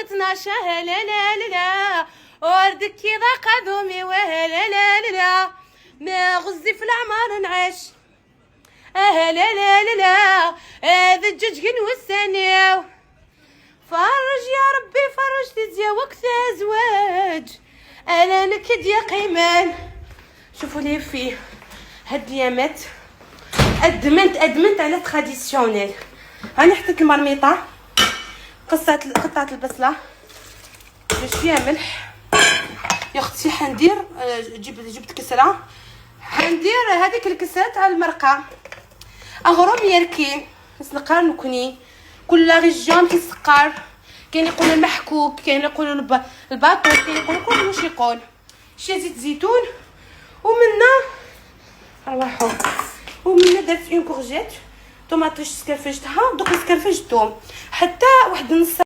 12 لا لا لا لا، وردك كذا قدومي ولا لا لا لا، ما غزي في العمار نعيش لا لا لا لا، هذا الدجاج كنوسانيو فرج يا ربي فرج تزيا وقت زواج انا نكد يا قيمان. شوفوا لي فيه هاد اليامات ادمنت على تراديسيونيل. هاني حطيت المرميطه، قطعه البصله شويه ملح. يا اختي حندير جبت كسره، حندير هذيك الكسره تاع المرقه اغرم يركين نسقر نكني كل ريجيون كيسقر. كاين يقولوا المحكوك، كاين يقولوا الباطو، كاين يقولوا كل واش يقول. شي زيت زيتون ومنا روحوا ومنا درت اون كورجيت طوماطيش سكرفجتها دوك سكرفجت الثوم حتى واحد نص